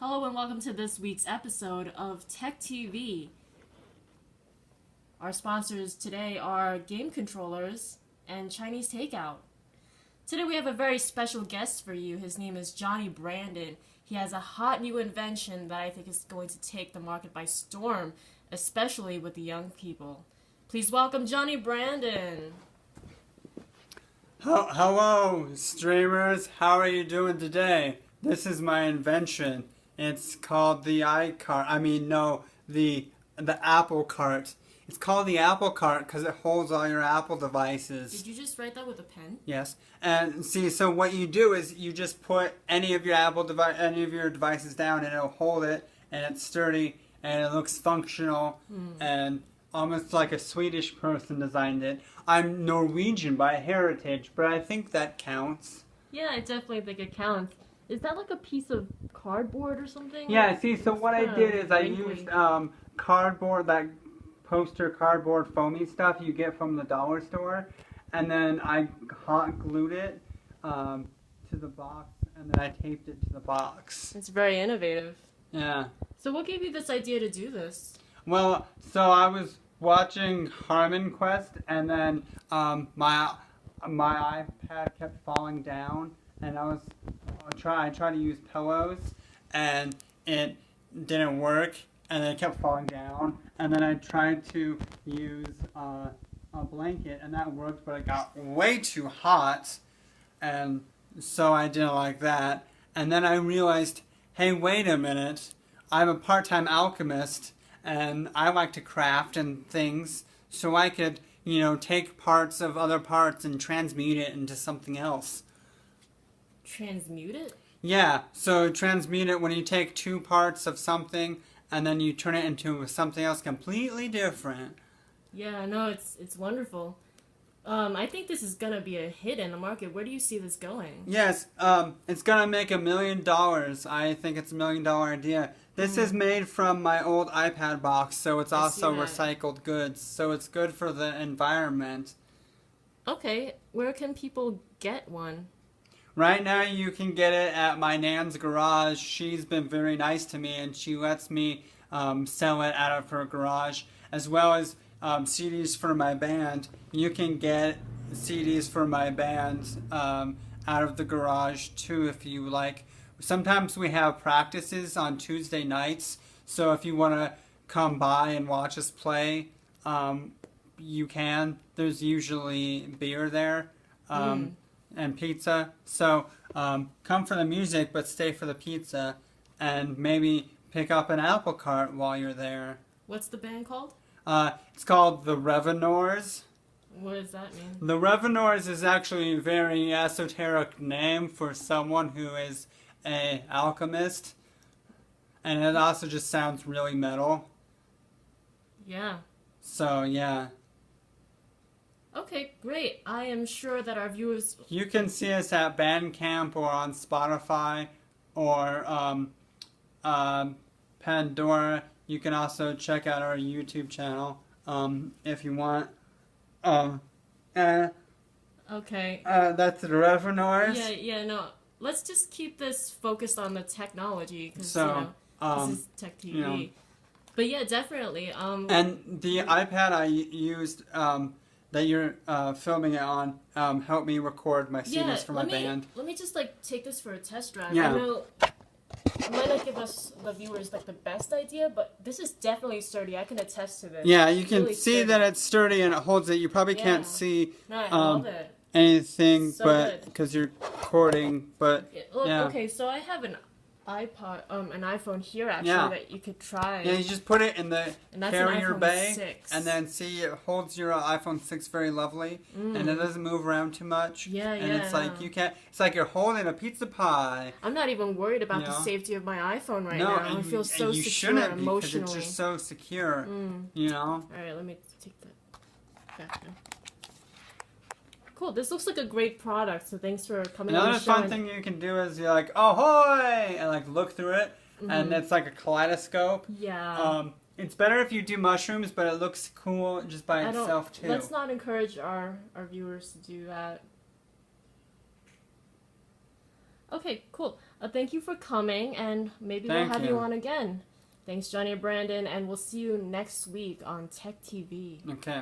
Hello and welcome to this week's episode of Tech TV. Our sponsors today are Game Controllers and Chinese Takeout. Today we have a very special guest for you. His name is Jonny Brandin. He has a hot new invention that I think is going to take the market by storm, especially with the young people. Please welcome Jonny Brandin. Hello, streamers. How are you doing today? This is my invention. It's called the the Apple Cart. It's called the Apple Cart because it holds all your Apple devices. Did you just write that with a pen? Yes. And see, so what you do is you just put any of your devices down, and it'll hold it, and it's sturdy, and it looks functional, and almost like a Swedish person designed it. I'm Norwegian by heritage, but I think that counts. Yeah, I definitely think it counts. Is that like a piece of cardboard or something? Yeah, see, so what I did is I used cardboard, that poster cardboard foamy stuff you get from the dollar store, and then I hot glued it to the box, and then I taped it to the box. It's very innovative. Yeah. So what gave you this idea to do this? Well, so I was watching Harmon Quest, and then my iPad kept falling down, and I tried to use pillows, and it didn't work, and then it kept falling down, and then I tried to use a blanket, and that worked, but it got way too hot, and so I didn't like that. And then I realized, hey, wait a minute, I'm a part-time alchemist, and I like to craft and things, so I could, take parts of other parts and transmute it into something else. Transmute it? Yeah, so transmute it when you take two parts of something and then you turn it into something else completely different. Yeah, no, it's wonderful. I think this is gonna be a hit in the market. Where do you see this going? Yes, it's gonna make $1 million. I think it's $1 million idea. This is made from my old iPad box, so it's also recycled goods, so it's good for the environment. Okay, where can people get one? Right now you can get it at my nan's garage. She's been very nice to me, and she lets me sell it out of her garage, as well as CDs for my band. You can get CDs for my band out of the garage too if you like. Sometimes we have practices on Tuesday nights, so if you want to come by and watch us play, you can. There's usually beer there. And pizza, so come for the music but stay for the pizza, and maybe pick up an Apple Cart while you're there. What's the band called? It's called the Revenors. What does that mean? The Revenors is actually a very esoteric name for someone who is an alchemist, and it also just sounds really metal. Yeah. So yeah. Okay, great. I am sure that our viewers... You can see us at Bandcamp or on Spotify or Pandora. You can also check out our YouTube channel if you want. Okay. That's the Revenors. Yeah, no. Let's just keep this focused on the technology because, this is Tech TV. But yeah, definitely. And the iPad I used... that you're filming it on, help me record my CDs for my band. Let me just take this for a test drive. Yeah. I know it might not give us the viewers the best idea, but this is definitely sturdy. I can attest to this. Yeah, you can really see sturdy. that it's sturdy and it holds it. You probably can't see No, I love it. anything, So but good. because you're recording. But Look, yeah. Okay, so I have an iPhone here actually that you could try. Yeah, you just put it in the carrier bay, 6. and then see it holds your iPhone 6 very lovely, and it doesn't move around too much. And it's like it's like you're holding a pizza pie. I'm not even worried about the safety of my iPhone right now. I feel so and you secure shouldn't emotionally. because it's just so secure. All right, let me take that back now. Cool. This looks like a great product. So thanks for coming on the show. Another fun thing you can do is you're like, ahoy, and look through it, and it's like a kaleidoscope. Yeah. It's better if you do mushrooms, but it looks cool just by itself too. Let's not encourage our viewers to do that. Okay, cool. Thank you for coming, and maybe Thank we'll have you. you on again. Thanks, Jonny Brandin, and we'll see you next week on Tech TV. Okay.